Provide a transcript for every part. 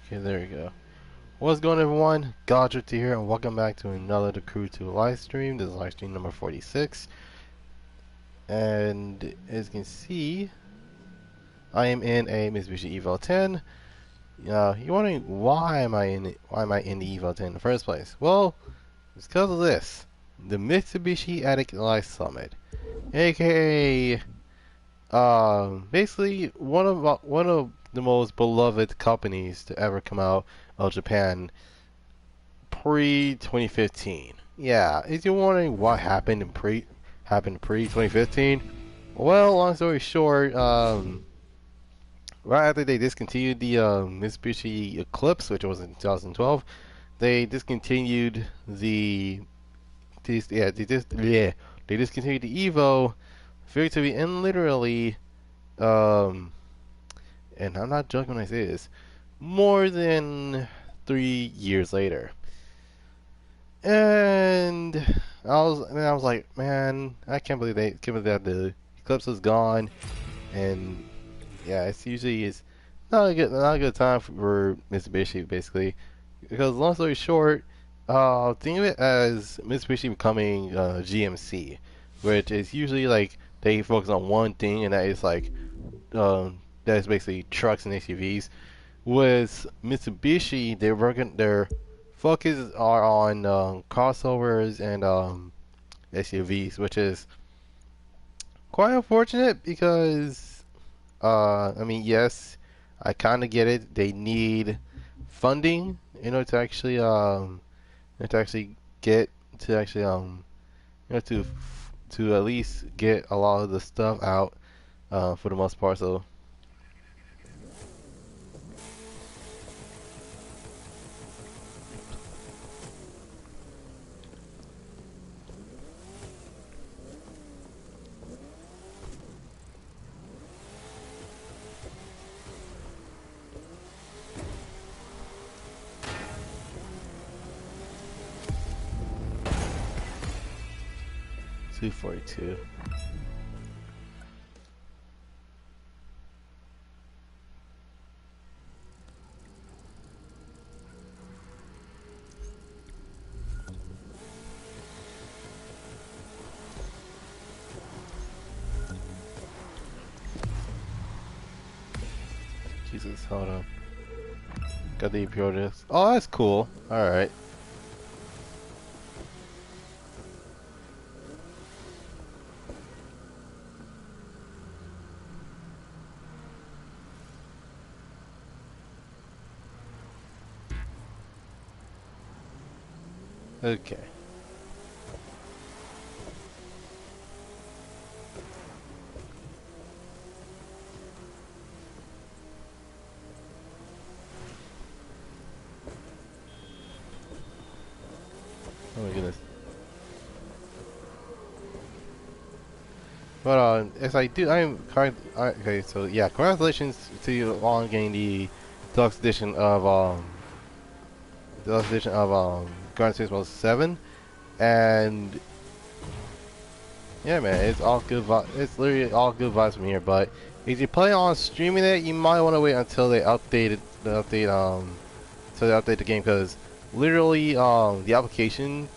Okay, there we go. What's going on, everyone? Goddrifter here, and welcome back to another The Crew 2 live stream. This is live stream number 46. And as you can see, I am in a Mitsubishi Evo 10. You're wondering why am I in the Evo 10 in the first place? Well, it's because of this. The Mitsubishi Attic Live Summit. AKA basically one of the most beloved companies to ever come out of Japan pre 2015. Yeah, if you're wondering what happened pre 2015, well, long story short, right after they discontinued the Mitsubishi Eclipse, which was in 2012, they discontinued they discontinued the Evo, figuratively and literally, um, and I'm not joking when I say this, more than 3 years later. And I was like, man, I can't believe that the Eclipse is gone. And yeah, it's usually is not a good time for Mitsubishi, basically, because long story short, think of it as Mitsubishi becoming GMC, which is usually like they focus on one thing, and that is like that is basically trucks and SUVs. With Mitsubishi, their focus are on crossovers and SUVs, which is quite unfortunate because I mean, yes, I kind of get it. They need funding, to actually to actually get to actually to at least get a lot of the stuff out for the most part. So 242. Jesus, hold on. Got the EPO disc. Oh, that's cool. All right. Okay. Oh my goodness. But as I do, okay. So yeah, congratulations to you on getting the deluxe edition of Garden Baseball 7, and yeah, man, it's all good. It's literally all good vibes from here. But if you play on streaming it, you might want to wait until they so they update the game, because literally the application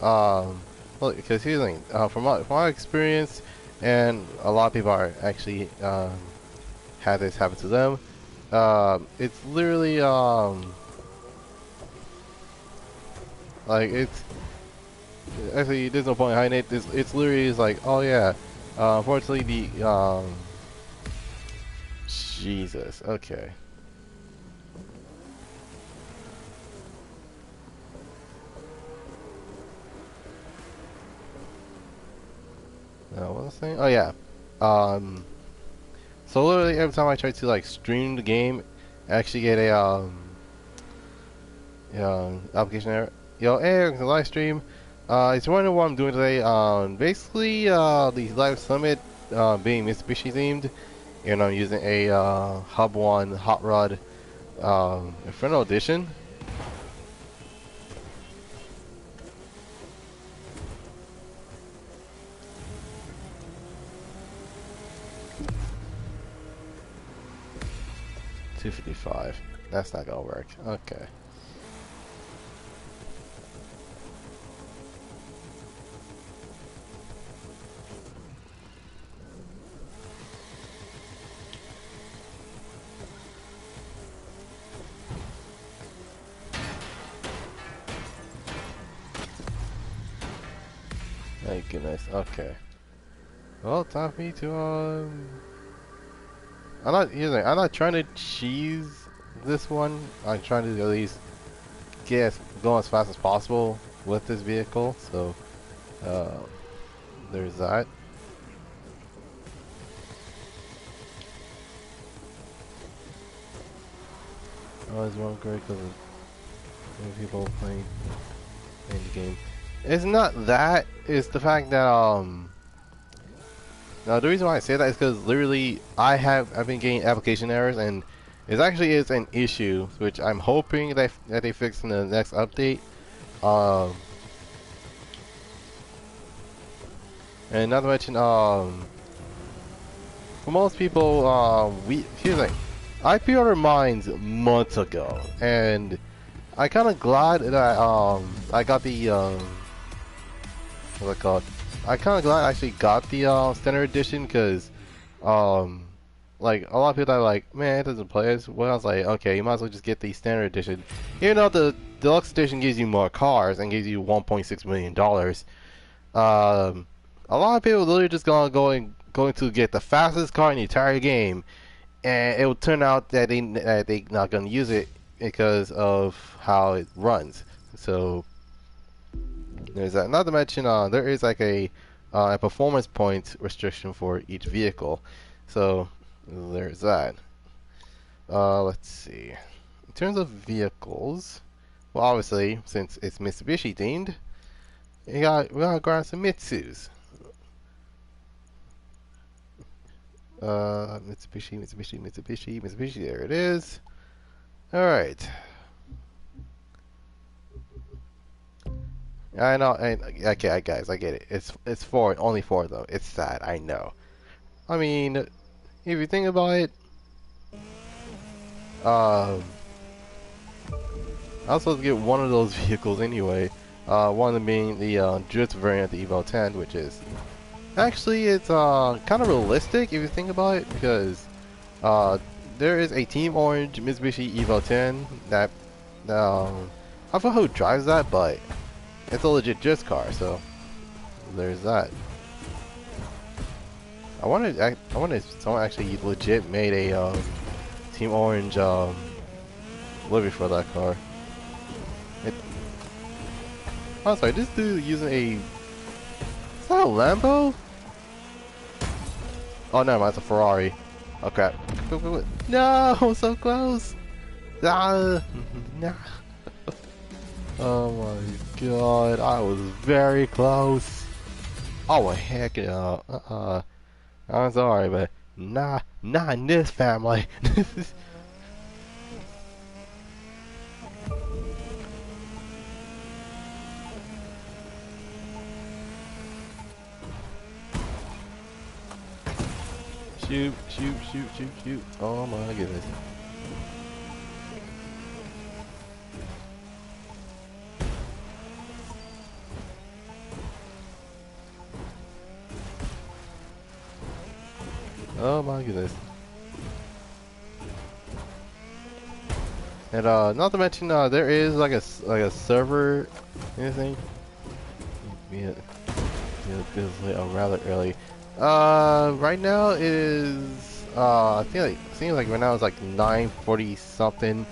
well, because here's the thing, from my experience, and a lot of people are actually had this happen to them. It's literally like it's actually there's no point behind it. It's literally is like, oh yeah, unfortunately the Jesus, okay. What was I saying? Oh yeah. Um, so literally every time I try to like stream the game, I actually get a application error. Yo, hey, the live stream. It's wondering what I'm doing today. Basically, the live summit being Mitsubishi themed, and I'm using a Hub One Hot Rod Inferno Edition. $255. That's not gonna work. Okay. Thank goodness. Okay. Well, time for me to I'm not trying to cheese this one. I'm trying to at least go as fast as possible with this vehicle. So, uh, there's that. I always want great because of people playing the game. It's not that. It's the fact that now the reason why I say that is because literally I've been getting application errors, and it actually is an issue which I'm hoping that they fix in the next update. Um, and not to mention for most people here's the thing. I pre-ordered mine months ago, and I kind of glad that I got the what's it called? I kind of glad I actually got the standard edition because like a lot of people are like, man, it doesn't play as well. I was like, okay, you might as well just get the standard edition. Even though the deluxe edition gives you more cars and gives you $1.6 million, a lot of people literally just going to get the fastest car in the entire game, and it will turn out that they not gonna use it because of how it runs. So there's that. Not to mention, there is like a performance point restriction for each vehicle. So there's that. Let's see. In terms of vehicles, well, obviously, since it's Mitsubishi themed, we gotta grab some Mitsus. Mitsubishi. There it is. All right. I know. Okay, guys, I get it. It's only four though. It's sad. I know. I mean, if you think about it, I was supposed to get one of those vehicles anyway. One of them being the Drift variant, the Evo 10, which is actually it's kind of realistic if you think about it, because there is a Team Orange Mitsubishi Evo 10 that I forgot who drives that, but it's a legit drift car, so there's that. I wonder if someone actually legit made a Team Orange livery for that car. I'm sorry, this dude using a... Is that a Lambo? Oh no, it's a Ferrari. Oh crap. No, so close! Ah, no. Oh my god, I was very close. Oh heck no. I'm sorry, but not in this family. Shoot. Oh my goodness. Oh my goodness. And not to mention there is like a server anything. Yeah, it's rather early. Right now it is I think like seems like right now it's like 9:40 something.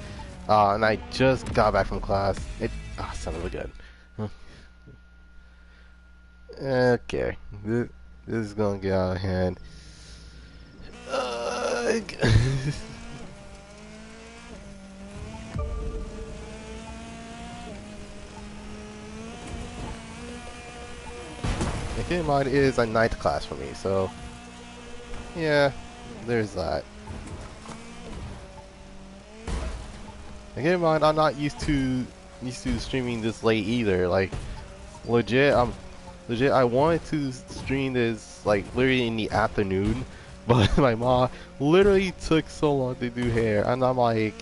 And I just got back from class. Son of a gun. Okay, this is gonna get out of hand. Keep in mind, it is a ninth class for me, so yeah, there's that. And keep in mind, I'm not used to streaming this late either. Like, legit, I wanted to stream this like literally in the afternoon, but my mom literally took so long to do hair, and I'm like,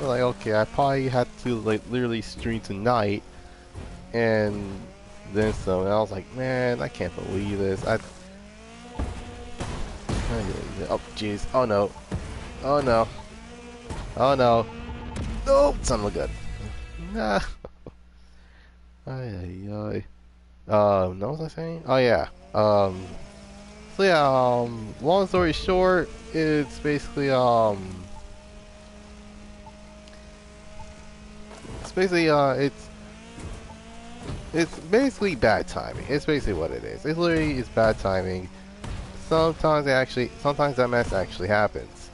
So like, okay, I probably had to like literally stream tonight and then some. And I was like, man, I can't believe this. Oh jeez. Oh no. Oh no. Oh no. Oh, son of a gun. Nah. Ay, ay, ay. No, what was I saying? Oh yeah. So yeah. Long story short, it's basically it's basically bad timing. It's basically what it is. It literally is bad timing. Sometimes that mess actually happens.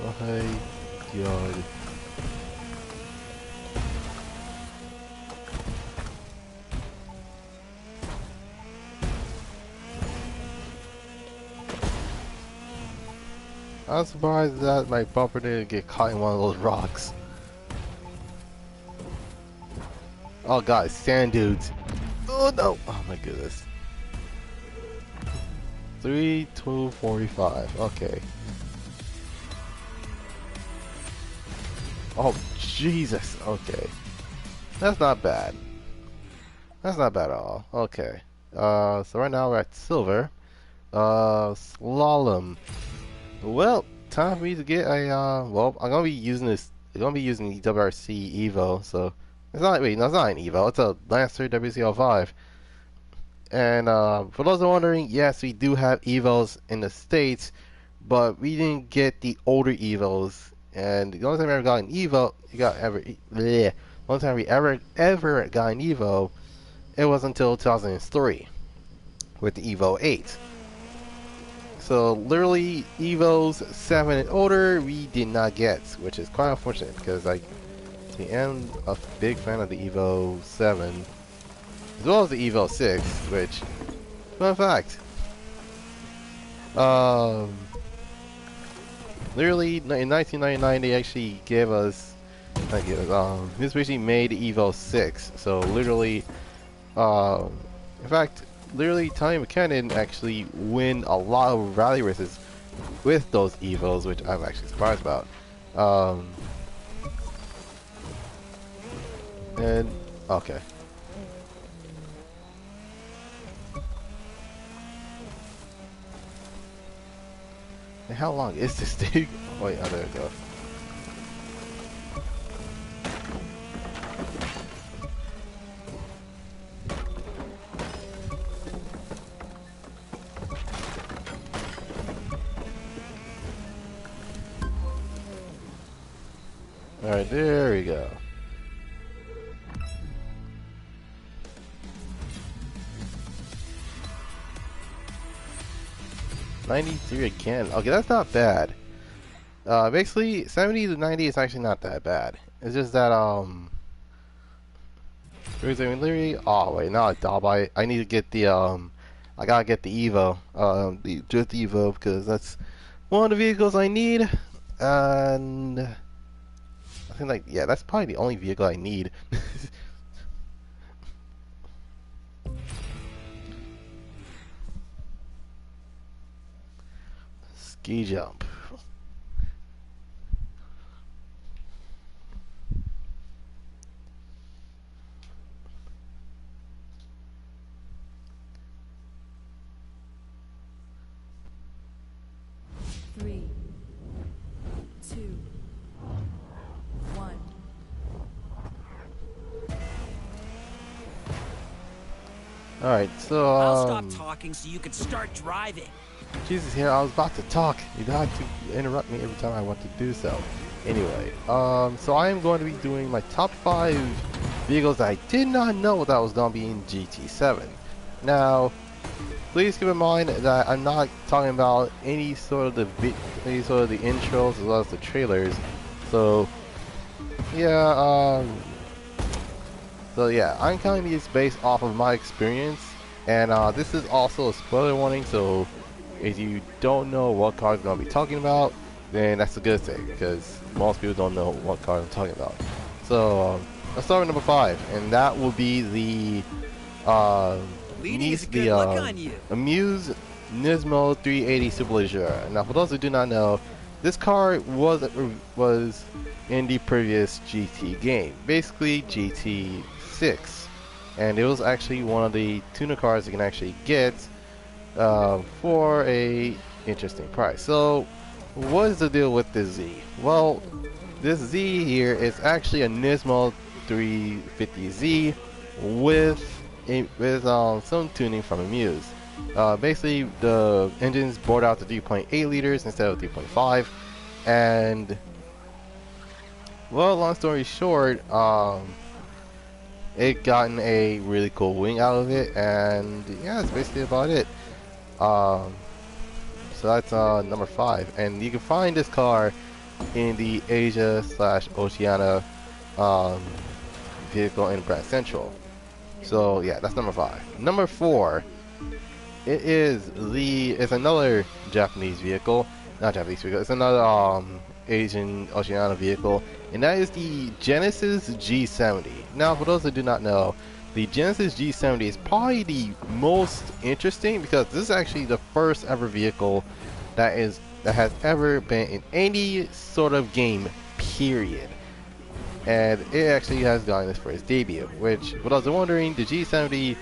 Oh my god. I'm surprised that my bumper didn't get caught in one of those rocks. Oh god, sand dudes. Oh no! Oh my goodness. 3-2-45. Okay. Oh Jesus. Okay. That's not bad. That's not bad at all. Okay. So right now we're at silver. Slalom. Well, time for me to get a, well, I'm gonna be using this, I'm gonna be using the WRC Evo, so, it's not, wait, no, it's not an Evo, it's a Lancer WCL5. And, for those who are wondering, yes, we do have Evos in the States, but we didn't get the older Evos, and the only time we ever got an Evo, the only time we ever got an Evo, it was until 2003, with the Evo 8. So literally Evos 7 and older we did not get, which is quite unfortunate because I am a big fan of the Evo 7 as well as the Evo 6, which, fun fact, literally in 1999 they actually gave us, Mitsubishi made the Evo 6, so literally, in fact, literally Tony McKinnon actually win a lot of rally races with those Evos, which I'm actually surprised about. And okay. And how long is this thing? Wait, oh there we go. Alright, there we go. '93 again. Okay, that's not bad. Basically, 70 to 90 is actually not that bad. It's just that, literally, oh wait, now I need to get the, I gotta get the Evo, just the Evo, because that's one of the vehicles I need, and I think, like, yeah, that's probably the only vehicle I need. Ski jump. Three, two, one. Alright, so, I'll stop talking so you can start driving. Jesus, here, I was about to talk. You don't have to interrupt me every time I want to do so. Anyway, so I am going to be doing my top 5 vehicles that I did not know that was going to be in GT7. Now, please keep in mind that I'm not talking about any sort of the intros as well as the trailers. So, yeah, I'm counting these based off of my experience, and this is also a spoiler warning, so if you don't know what car I'm going to be talking about, then that's a good thing, because most people don't know what car I'm talking about. So, let's start with number 5, and that will be the Leading is a good look on you. Amuse Nismo 380 Superleggera. Now, for those who do not know, this car was in the previous GT game, basically GT 6, and it was actually one of the tuner cars you can actually get for a interesting price. So, what is the deal with this Z? Well, this Z here is actually a Nismo 350Z with some tuning from Amuse. Basically, the engine's bored out to 3.8 liters instead of 3.5, and well, long story short, it gotten a really cool wing out of it, and yeah, that's basically about it. Um, so that's number 5, and you can find this car in the Asia/Oceania vehicle in Grand Central. So yeah, that's number 5. Number 4, it's another Japanese vehicle, not Japanese vehicle. It's another Asian Oceania vehicle, and that is the Genesis G70. Now, for those that do not know, the Genesis G70 is probably the most interesting because this is actually the first ever vehicle that has ever been in any sort of game, period. And it actually has gotten its first debut, which, for those wondering, the G70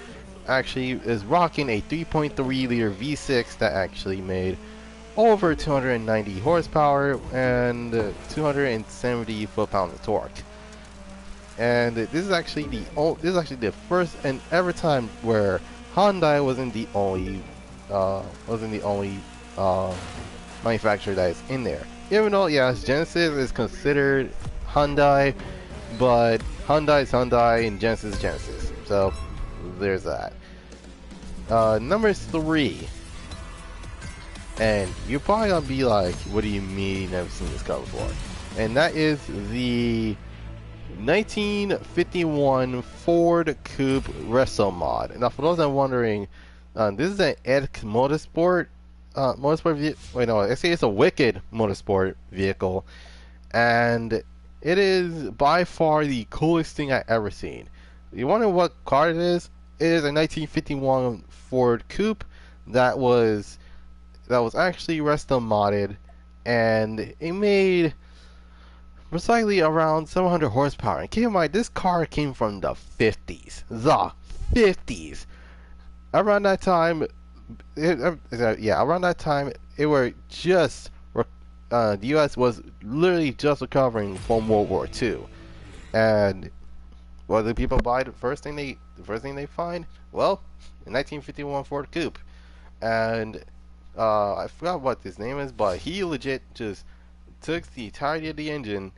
actually is rocking a 3.3 liter V6 that actually made over 290 horsepower and 270 foot-pounds of torque. And this is actually the first and ever time where Hyundai wasn't the only manufacturer that is in there. Even though, yes, Genesis is considered Hyundai, but Hyundai is Hyundai and Genesis is Genesis. So there's that. Number 3, and you're probably gonna be like, "What do you mean? Never seen this car before?" And that is the 1951 Ford Coupe Resto Mod. Now, for those that are wondering, this is an EDC actually it's a Wicked Motorsport vehicle, and it is by far the coolest thing I've ever seen. You wonder what car it is? It is a 1951 Ford Coupe that was actually resto modded, and it made precisely around 700 horsepower. And keep in mind, this car came from the 50s. The 50s. Around that time, the U.S. was literally just recovering from World War II, and what do people buy? The first thing they find? Well, a 1951 Ford Coupe, and I forgot what his name is, but he legit just took the entirety of the engine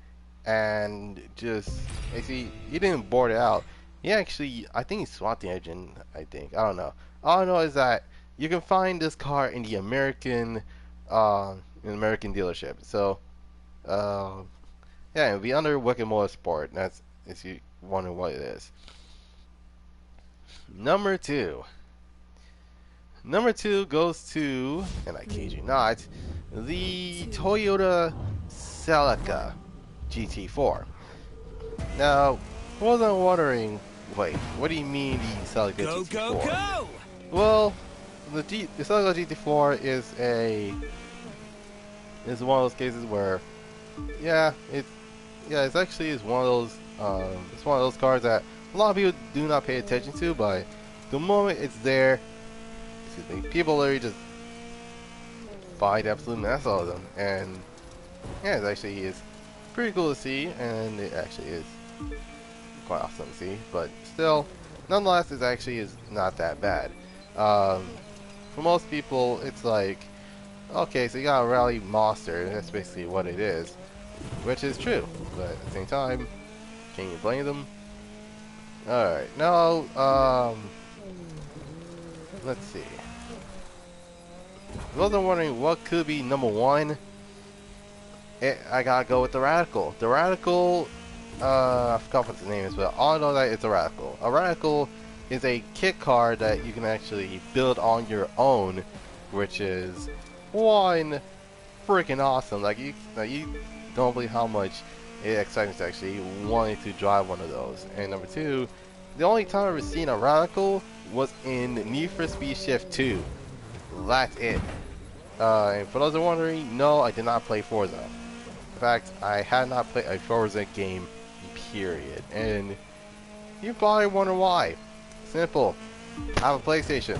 and just actually he didn't board it out. He actually, I think he swapped the engine. I don't know. All I know is that you can find this car in the American dealership. So yeah, it'll be under Wicked Motorsport. That's if you wonder what it is. Number 2 goes to, and I kid you not, the Toyota Celica GT4. Now, for those wondering, wait, what do you mean the Celica GT4? Go! Well, the Celica GT4 is one of those cases where, it's actually one of those cars that a lot of people do not pay attention to, but the moment it's there, people literally just buy the absolute mess out of them, and yeah, it actually is pretty cool to see, and it actually is quite awesome to see. But still, nonetheless, it actually is not that bad. For most people, it's like, okay, so you got a rally monster, and that's basically what it is, which is true. But at the same time, can you blame them? All right, now let's see. For those are wondering what could be number 1, I gotta go with the Radical. The Radical, I forgot what the name is, but all I know that it's a Radical. A Radical is a kit car that you can actually build on your own, which is one freaking awesome. Like you don't believe how much it excites me to actually wanting to drive one of those. And number two, the only time I've ever seen a radical was in Need for Speed Shift 2. That's it. And for those who are wondering, no, I did not play Forza. In fact, I had not played a Forza game, period. And you probably wonder why. Simple. I have a PlayStation.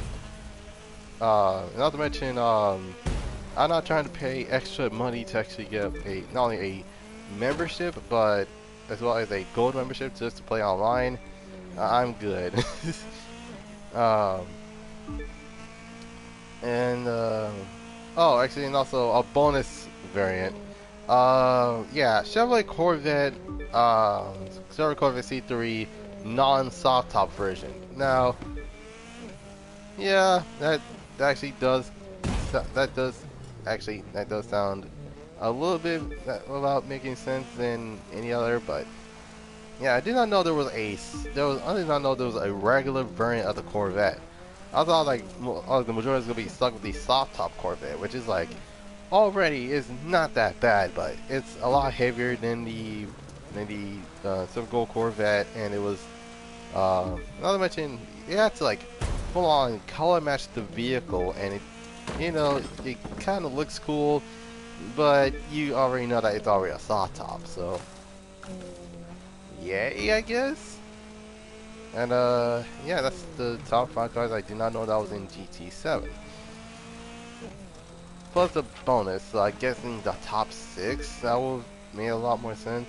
Not to mention, I'm not trying to pay extra money to actually get a not only a membership, but as well as a gold membership just to play online. I'm good. um, and oh, actually, and also a bonus variant. Yeah, Chevrolet Corvette, Chevrolet Corvette C3 non-soft top version. Now, yeah, that actually does that does sound a little bit without making sense than any other, but yeah, I did not know I did not know there was a regular variant of the Corvette. I thought like the majority was gonna be stuck with the soft top Corvette, which is like already is not that bad, but it's a lot heavier than the typical Corvette, and it was not to mention you have to like full on color match the vehicle, and it kind of looks cool, but you already know that it's already a soft top, so yeah, I guess. And yeah, that's the top 5 cars. I did not know that was in GT7. Plus the bonus, so I guess in the top 6, that will make a lot more sense.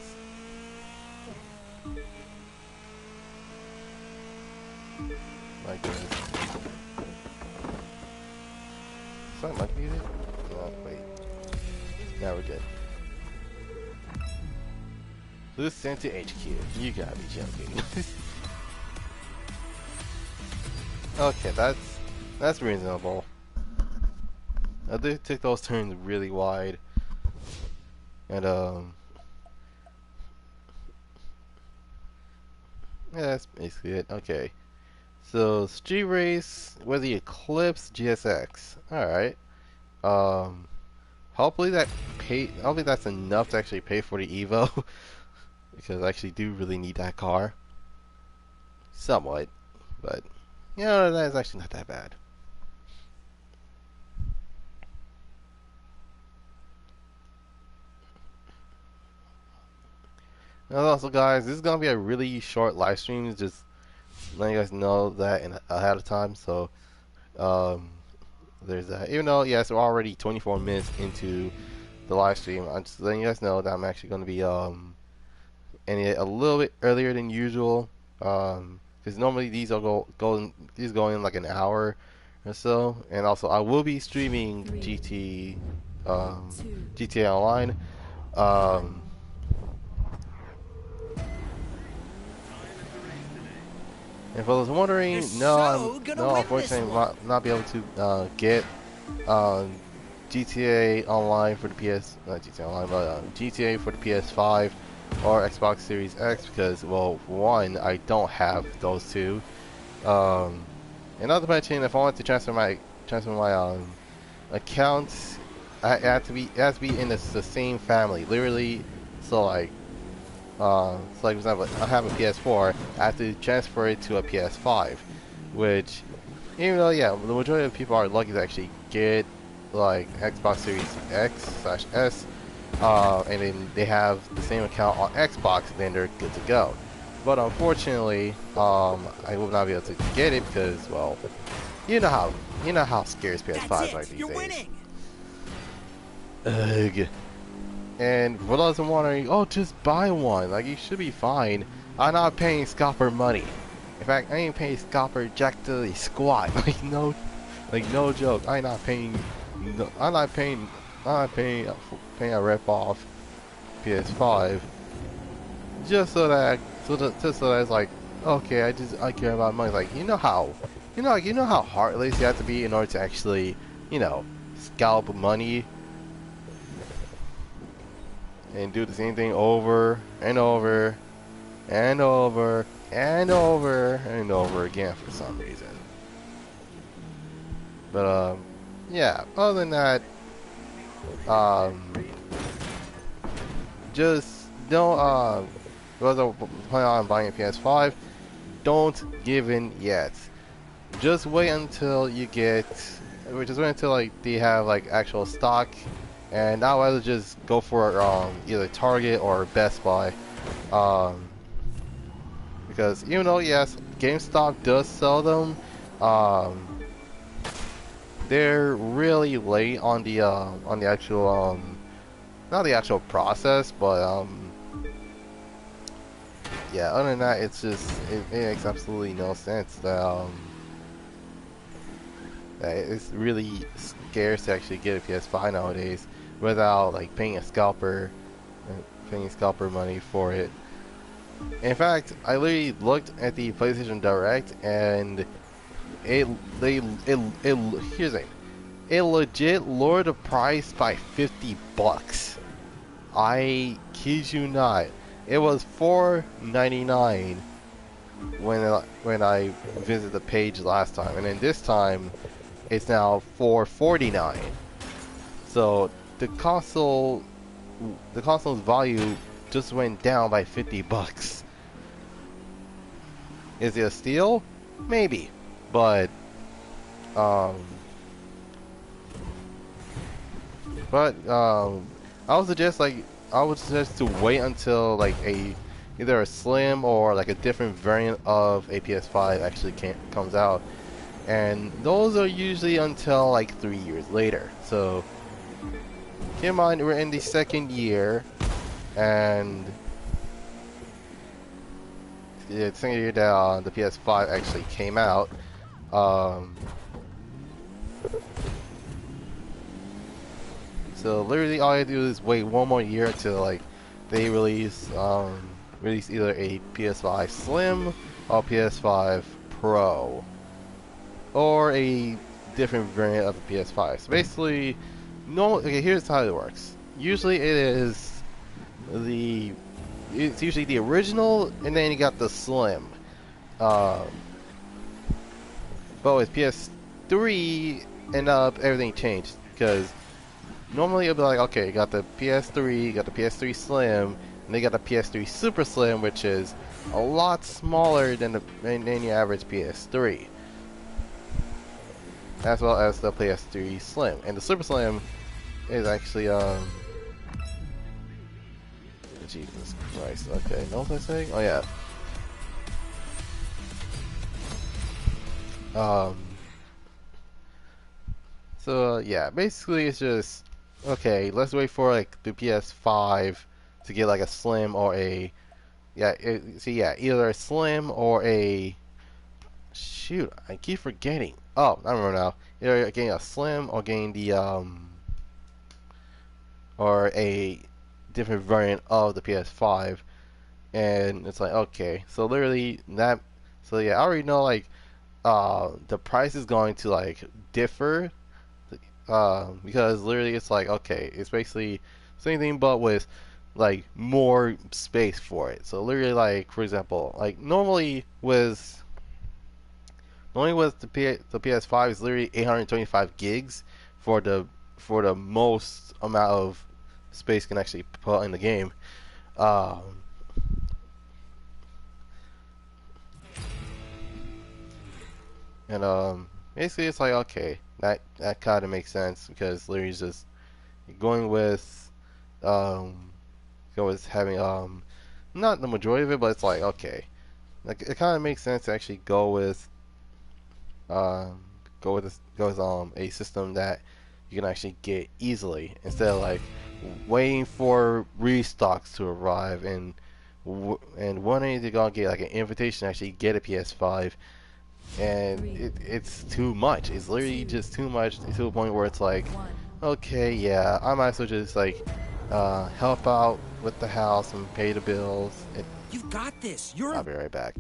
Like this. Sorry, might be it? No, wait. Now we're good. Let's send to HQ. You gotta be joking. Okay, that's reasonable. I did take those turns really wide, and yeah, that's basically it. Okay, so street race with the Eclipse GSX. All right. Um, hopefully that's enough to actually pay for the Evo, because I actually do really need that car. Somewhat, but that's actually not that bad. And also, guys, this is gonna be a really short live stream. Just letting you guys know that ahead of time. So, um, there's that. Even though, yes, we're already 24 minutes into the live stream, I'm just letting you guys know that I'm actually gonna be ending it a little bit earlier than usual. Because normally these are these go in like an hour or so. And also, I will be streaming GTA Online. And for those wondering, no, unfortunately, not be able to get GTA Online for the not GTA Online, but GTA for the PS5 or Xbox Series X because, well, for one, I don't have those two. And not to mention, if I want to transfer my accounts, it has to be in the same family, literally. So like. So like for example, I have a PS4, I have to transfer it to a PS5, which, even though, yeah, the majority of people are lucky to actually get, like, Xbox Series X/S, and then they have the same account on Xbox, then they're good to go. But unfortunately, I will not be able to get it because, well, you know how scarce PS5s are these days. Ugh. And for those who are wondering, oh, just buy one. Like, you should be fine. I'm not paying Scalper money. In fact, I ain't paying Scalper jack to the squat. Like no joke. I'm not paying paying a rip off PS5 just so that it's like, okay, I care about money. Like, you know how heartless you have to be in order to actually, scalp money. And do the same thing over and over and over and over and over again for some reason. But yeah, other than that, just don't those are planning on buying a PS5, don't give in yet. Just wait until you get, which is wait until like they have like actual stock, and I'd rather just go for either Target or Best Buy, um, because even though yes, GameStop does sell them, um, they're really late on the actual not the actual process, but yeah. Other than that, it makes absolutely no sense that it's really scarce to actually get a PS5 nowadays without like paying scalper money for it. In fact, I literally looked at the PlayStation Direct and it they it here's it legit lowered the price by $50. I kid you not. It was $4.99 when I visited the page last time, and then this time it's now $4.49. So the console the console's value just went down by $50. Is it a steal? Maybe, but um, but I would suggest to wait until like either a slim or like a different variant of a PS5 actually comes out, and those are usually until like 3 years later. So keep in mind we're in the second year, and the second year that the PS5 actually came out. Um, so literally all I do is wait one more year until like they release either a PS5 Slim or PS5 Pro or a different variant of the PS5. So basically, no. Okay, here's how it works. Usually the it's usually the original, and then you got the Slim. Um, but with PS3 and everything changed because normally it'll be like, okay, you got the PS3, you got the PS3 Slim, and they got the PS3 Super Slim, which is a lot smaller than your average PS3, as well as the PS3 Slim. And the Super Slim is actually Jesus Christ. Okay, know what I'm saying? Oh yeah. Um. So yeah, basically it's just okay. Let's wait for like the PS5 to get like a Slim or a either a Slim or a shoot. I keep forgetting. Oh, I remember now. Either getting a Slim or getting the or a different variant of the PS5, and it's like okay. So literally that. So yeah, I already know like the price is going to like differ because literally it's like okay, it's basically same thing but with like more space for it. So literally like for example, like normally with the PS5 is literally 825 gigs for the most amount of space can actually put in the game. Um, and basically it's like okay, that kind of makes sense because literally it's just going with um go with having not the majority of it, but it's like okay, like it kind of makes sense to actually um go with a system that you can actually get easily instead of like waiting for restocks to arrive and wanting to go get like an invitation to actually get a PS5, and Three, it's too much. It's literally two, just too much to the point where it's like one. okay, yeah, I might as well just like help out with the house and pay the bills. You've got this. You're I'll be right back.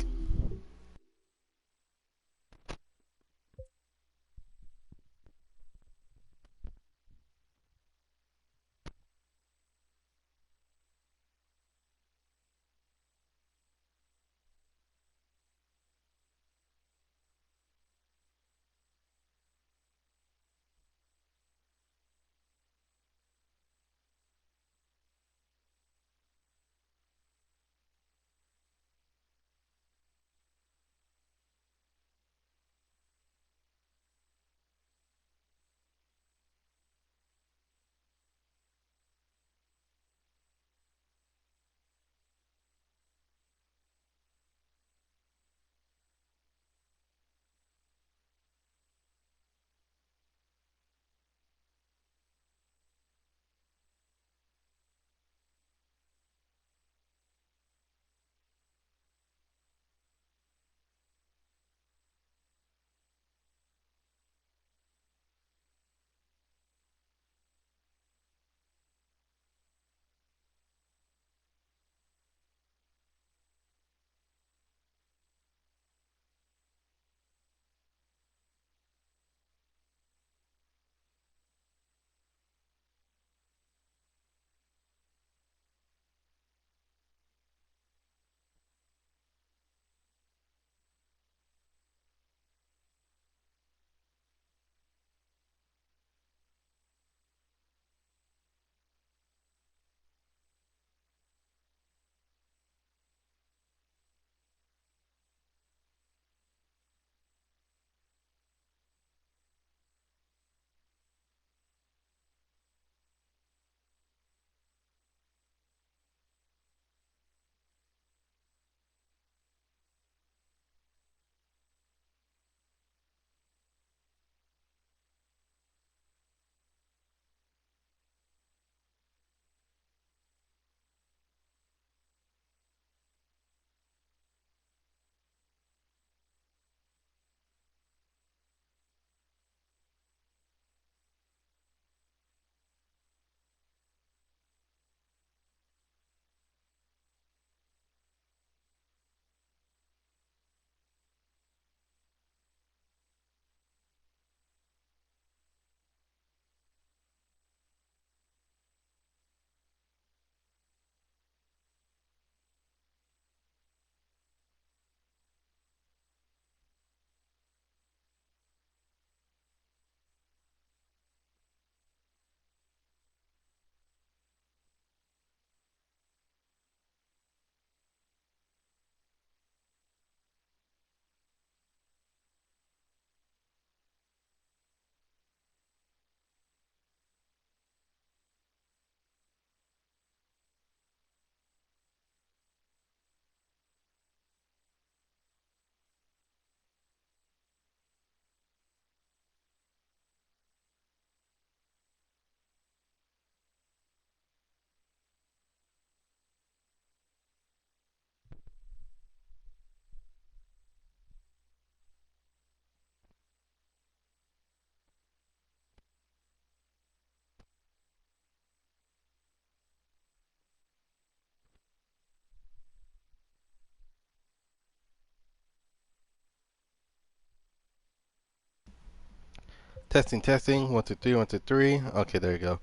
Testing, testing. 1, 2, 3, 1, 2, 3. Okay, there you go.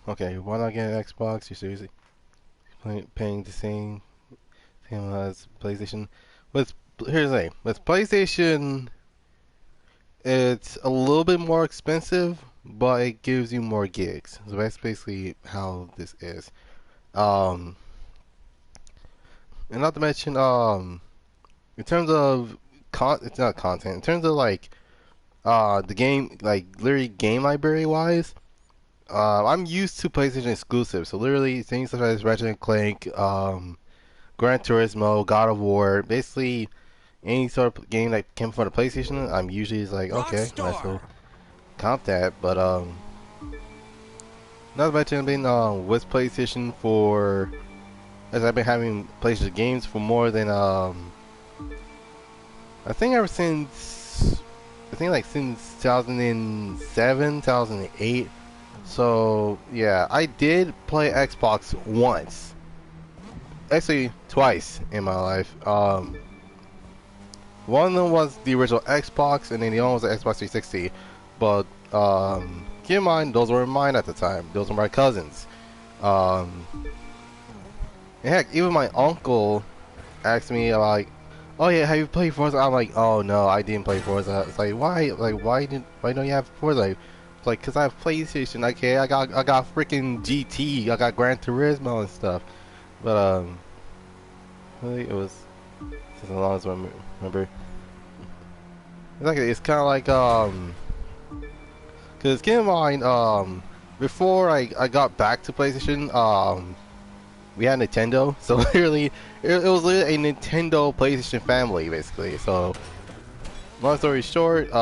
Okay, why not get an Xbox? You seriously paying the same as PlayStation? With here's the thing. With PlayStation, it's a little bit more expensive, but it gives you more gigs. So that's basically how this is. Um, and not to mention, in terms of it's not content. In terms of like the game, like literally game library wise, I'm used to PlayStation exclusives. So literally things such as Ratchet and Clank, Gran Turismo, God of War, basically any sort of game that came from the PlayStation, I'm usually just like, okay, might as Rockstar. well count that. But not to mention I've been with PlayStation for, as I've been having PlayStation games for more than I think ever since, I think like since 2007, 2008. So yeah, I did play Xbox once, actually twice in my life. One of them was the original Xbox, and then the other one was the Xbox 360. But keep in mind, those weren't mine at the time. Those were my cousins. Um, and heck, even my uncle asked me like, "Oh yeah, have you played Forza?" I'm like, "Oh no, I didn't play Forza." It's like, why? Like, why don't you have Forza? It's like, cause I have PlayStation. Okay, I got freaking GT. I got Gran Turismo and stuff. But really, it was as long as I remember. Exactly, it's kind of like cause keep in mind before I got back to PlayStation we had Nintendo, so literally it was literally a Nintendo PlayStation family basically. So long story short, you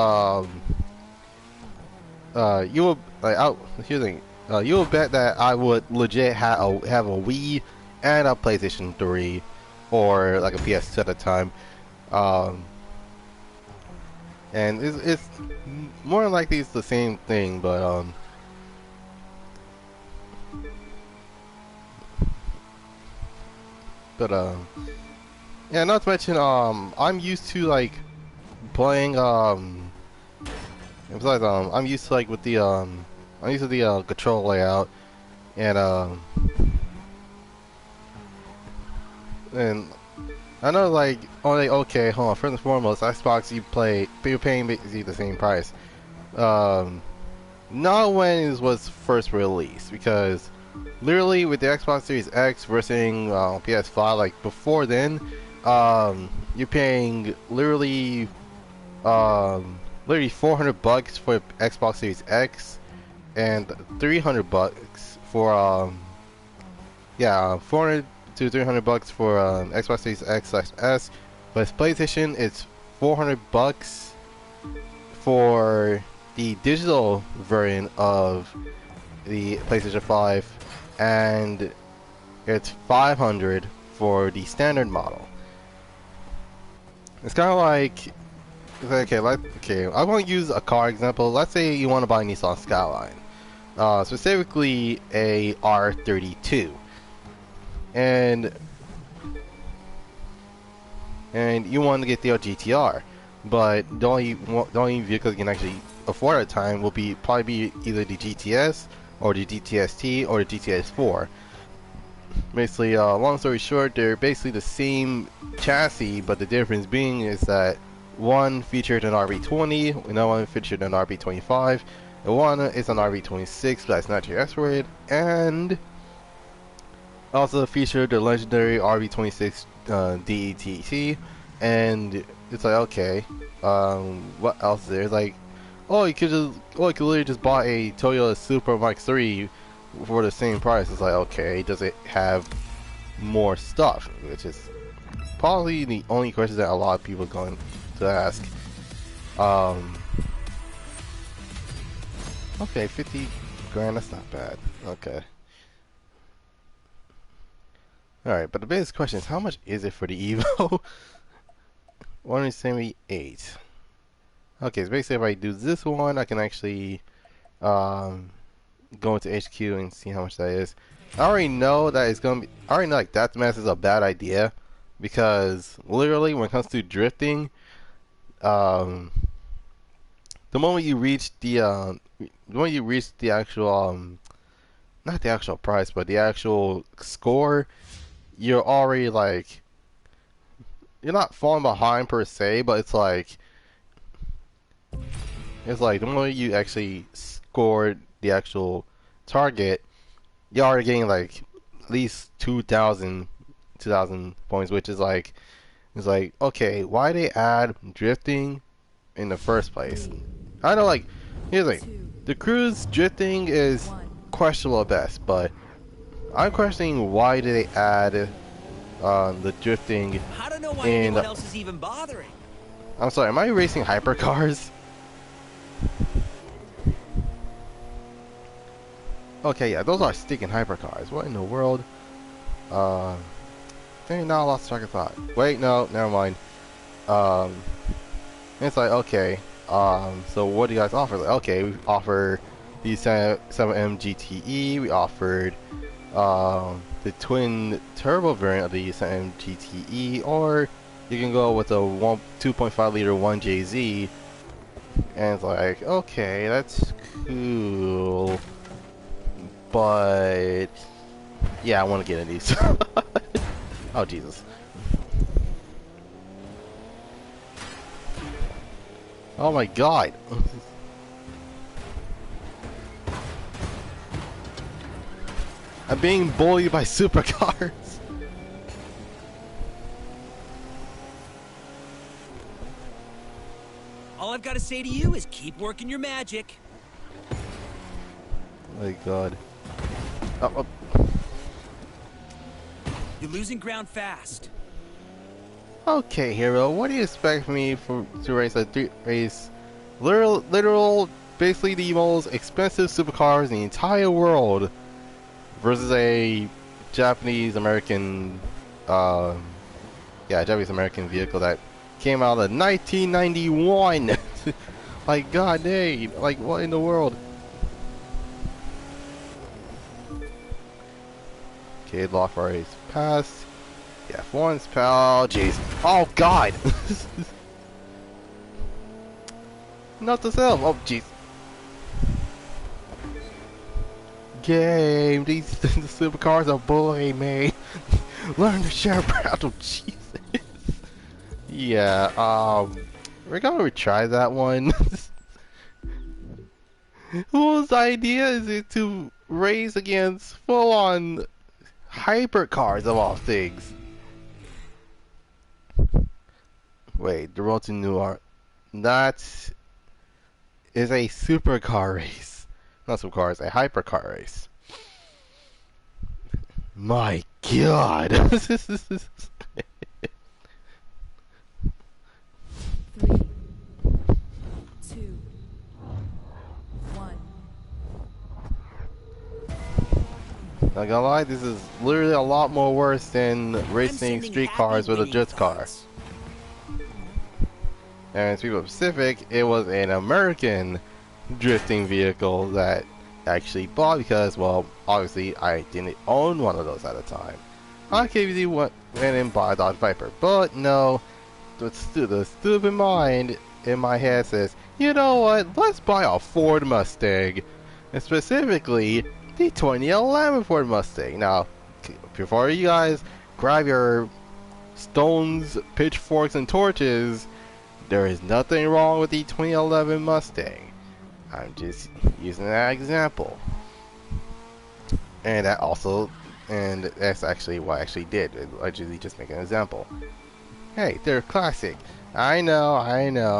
will like here's the thing, you will bet that I would legit have a Wii and a PlayStation 3 or like a PS2 at the time. Um, and it's more than likely it's the same thing, but but yeah. Not to mention I'm used to like playing besides I'm used to like with the I'm used to the control layout and and I know like okay, hold on, first and foremost Xbox you're paying basically the same price. Um, Not when it was first released, because literally with the Xbox Series X versus PS5, like before then, you're paying literally $400 for Xbox Series X and $300 for yeah, 400 to $300 for Xbox Series X/S. But with PlayStation, it's $400 for the digital variant of the PlayStation 5, and it's 500 for the standard model. It's kind of like, okay, I want to use a car example. Let's say you want to buy a Nissan Skyline, specifically a R32, and you want to get the GTR, but the only vehicle you can actually afford at the time will probably be either the GTS or the GTS-T or the GTS-4. Basically, long story short, they're basically the same chassis, but the difference being is that one featured an RB20, another one featured an RB25, and one is an RB26, but that's not rated, and also featured the legendary RB26 DETC, and it's like, okay, what else is there? It's like, you could literally just buy a Toyota Supra Mark III for the same price. It's like, okay, does it have more stuff? Which is probably the only question that a lot of people are going to ask. Okay, 50 grand, that's not bad. Okay. Alright, but the biggest question is, how much is it for the Evo? 178. Okay, so basically if I do this one, I can actually go into HQ and see how much that is. I already know that it's gonna be. I already know like that mess is a bad idea, because literally when it comes to drifting, the moment you reach the actual not the actual price, but the actual score, you're already like you're not falling behind per se, but it's like the moment you actually score the actual target, you're already getting like at least 2,000 points, which is like it's like okay, why they add drifting in the first place? Three, I know, like here's the thing, two, the cruise drifting is one. questionable at best, but I'm questioning why did they add the drifting I don't know why in. anyone else is even bothering. I'm sorry, am I racing hypercars? Okay, yeah, those are sticking hypercars. What in the world? Dang, now I lost track of thought. Wait, no, never mind. Um, it's like, okay, so what do you guys offer? Like, okay, we offer the 7M GTE, we offered, the twin turbo variant of the 7M GTE, or you can go with a 2.5 liter 1JZ, and it's like, okay, that's cool, but yeah, I want to get in these. Oh, Jesus. Oh my god. I'm being bullied by supercars. All I've got to say to you is keep working your magic. Oh my god. Oh, You're losing ground fast. okay, hero. What do you expect me to race literal, basically the most expensive supercars in the entire world versus a Japanese American, Japanese American vehicle that came out in 1991. Like, god dang, like what in the world? Okay, lock race passed. Yeah, F1's pal. Jeez. Oh god. Not the self. Oh jeez. Game. These supercars are bullying me. Learn to share proud. Oh Jesus. Yeah. We're gonna retry that one. Whose idea is it to race against full-on hypercars of all things? Wait, the road to Newark. That is a supercar race. Not supercar, it's a hypercar race. My god. Three, two, one. Not gonna lie, this is literally a lot more worse than racing I'm street cars with a drift car. thoughts. And to be specific, it was an American drifting vehicle that I actually bought because, well, obviously I didn't own one of those at the time. I could easily went and bought a Dodge Viper, but no, the stupid mind in my head says, you know what, let's buy a Ford Mustang, and specifically the 2011 Ford Mustang. Now, before you guys grab your stones, pitchforks, and torches, there is nothing wrong with the 2011 Mustang. I'm just using that example. And that's actually what I actually did. I just make an example. Hey, they're classic. I know. I know,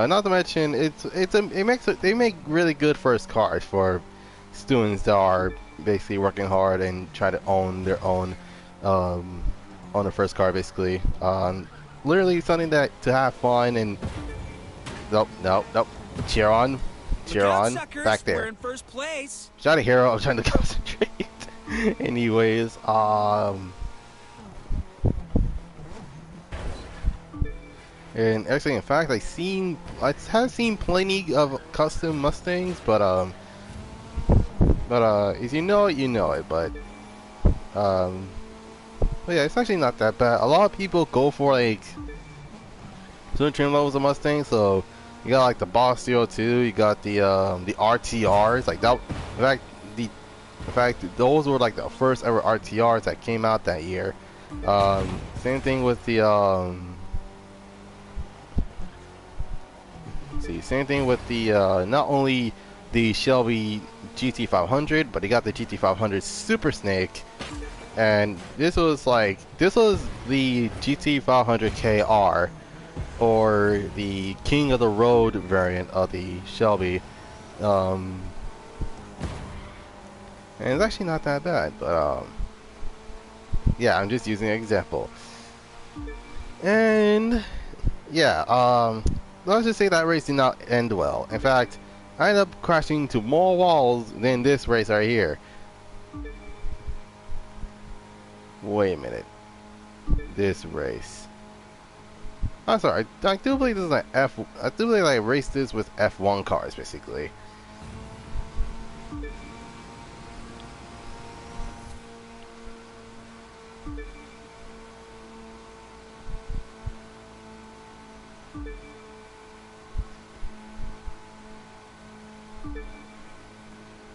not to mention they make really good first cars for students that are basically working hard and try to own their own on the first car, basically. Literally something that to have fun and nope. Cheer on, Suckers, back we're there. in first place. Shout out, hero. I'm trying to concentrate. Anyways, and actually, in fact, I have seen plenty of custom Mustangs, but if you know it, you know it. But But yeah, it's actually not that bad. A lot of people go for like certain trim levels of Mustang, so you got like the Boss 02, you got the RTRs, like that. The in fact those were like the first ever RTRs that came out that year. Same thing with the same thing with the not only the Shelby GT500, but he got the GT500 Super Snake, and this was the GT500KR, or the King of the Road variant of the Shelby. And it's actually not that bad, but yeah, I'm just using an example. And yeah, let's just say that race did not end well. In fact, I ended up crashing into more walls than this race right here. Wait a minute. This race. I'm sorry, I do believe this is an I do believe I raced this with F1 cars, basically.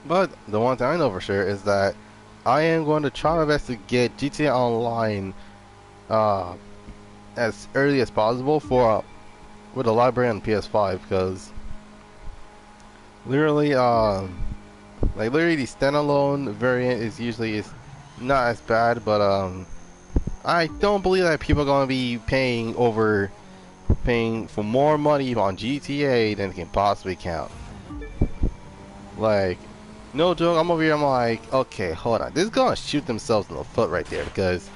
But the one thing I know for sure is that I am going to try my best to get GTA Online as early as possible for with a library on PS5, because literally literally the standalone variant is not as bad, but I don't believe that people are going to be paying for more money on GTA than it can possibly count. Like, no joke, I'm over here, I'm like, okay, hold on, this is gonna shoot themselves in the foot right there, because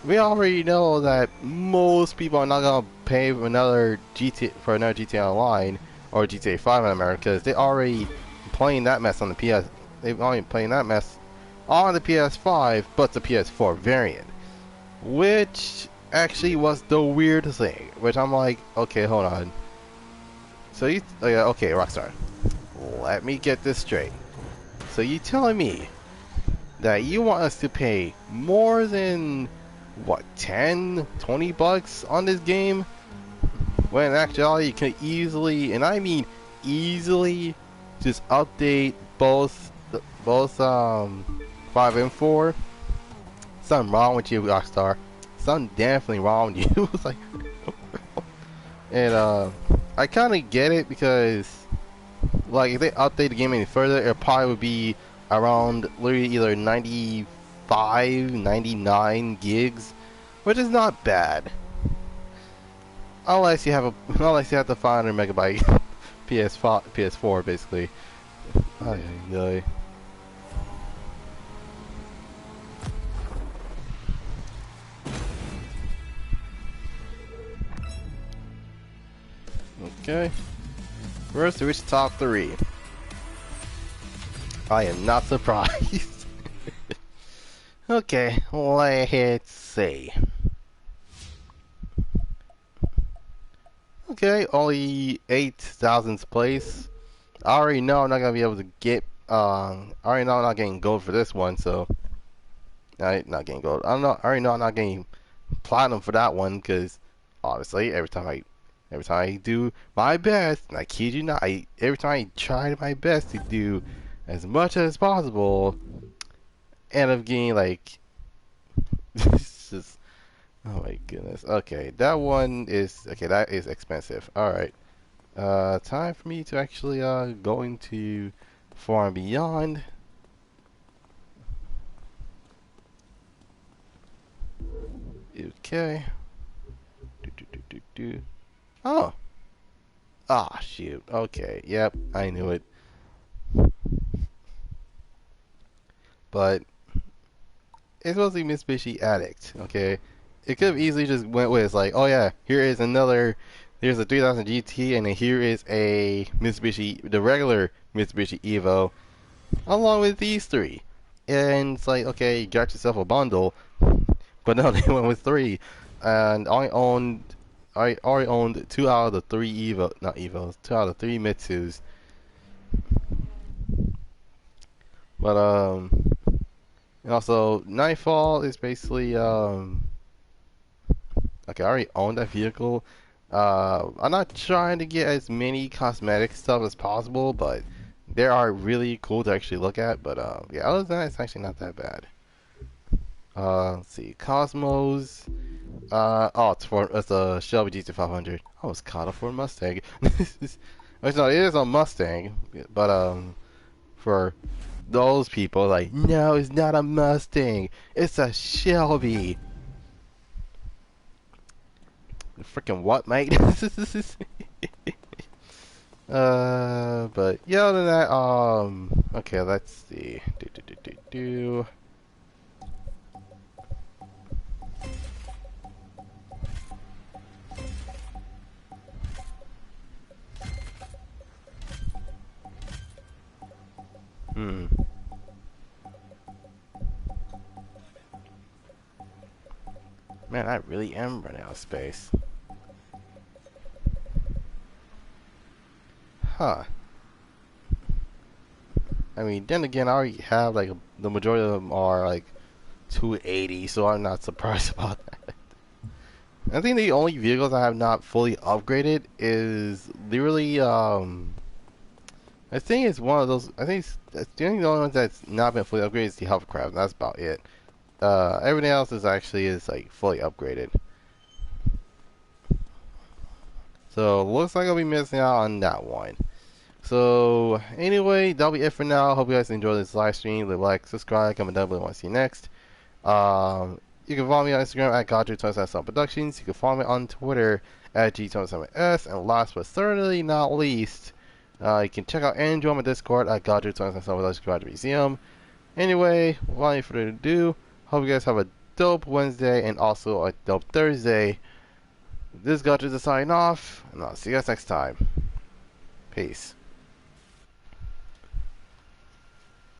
we already know that most people are not gonna pay for another GTA Online or GTA 5 in America, because they already playing that mess on the PS. They've already playing that mess on the PS5, but the PS4 variant, which actually was the weird thing. Which I'm like, okay, hold on. So you, okay, Rockstar, let me get this straight. So you telling me that you want us to pay more than what, 10, 20 bucks on this game, when in actuality you can easily, and I mean easily, just update both 5 and 4? Something wrong with you, Rockstar. Something definitely wrong with you. It's like, and I kind of get it, because like if they update the game any further, it probably would be around literally either 95, 99 gigs, which is not bad. Unless you have the 500 megabyte PS4 basically. Ay, ay, ay. Okay. First to reach the top 3. I am not surprised. Okay, let's see. Okay, only 8,000th place. I already know I'm not gonna be able to get. I already know I'm not getting gold for this one, so I'm not getting gold. I already know I'm not getting platinum for that one, because obviously every time I do my best, and I kid you not, every time I try my best to do as much as possible, end up getting like it's just, oh my goodness. Okay, that one is okay. That is expensive. All right, time for me to actually go into Far and Beyond. Okay. Oh. Ah, shoot. Okay. Yep, I knew it. But it's supposed to be Mitsubishi Addict. Okay. It could have easily just went with, it's like, oh yeah, here's a 3000 GT, and then here is a Mitsubishi, the regular Mitsubishi Evo, along with these 3. And it's like, okay, you got yourself a bundle. But no, they went with 3. And I already owned 2 out of the 3 not Evos, 2 out of the 3 Mitsus. But And also, Nightfall is basically okay, I already own that vehicle. I'm not trying to get as many cosmetic stuff as possible, but they are really cool to actually look at. But yeah, other than that, it's actually not that bad. Let's see, Cosmos. Oh, it's a Shelby GT500. I was caught up for a Mustang. Which no, it is a Mustang, but for those people like, no, it's not a Mustang. It's a Shelby. Freaking what, mate? But yeah, other than that, okay, let's see. Do. Man, I really am running out of space. Huh. I mean, then again, I already have like the majority of them are like 280, so I'm not surprised about that. I think the only vehicles I have not fully upgraded is literally I think it's one of those. I think it's the only one that's not been fully upgraded is the hovercraft. And that's about it. Everything else is actually like fully upgraded. So looks like I'll be missing out on that one. So anyway, that'll be it for now. Hope you guys enjoyed this live stream. Leave a like, subscribe, comment down below. Want to see you next. You can follow me on Instagram at Goddrifter247sun Productions. You can follow me on Twitter at G27S. And last but certainly not least, you can check out and join my Discord at Goddrifter247sun Production Museum. Anyway, without any further ado, hope you guys have a dope Wednesday and also a dope Thursday. This is Goddrifter signing off, and I'll see you guys next time. Peace.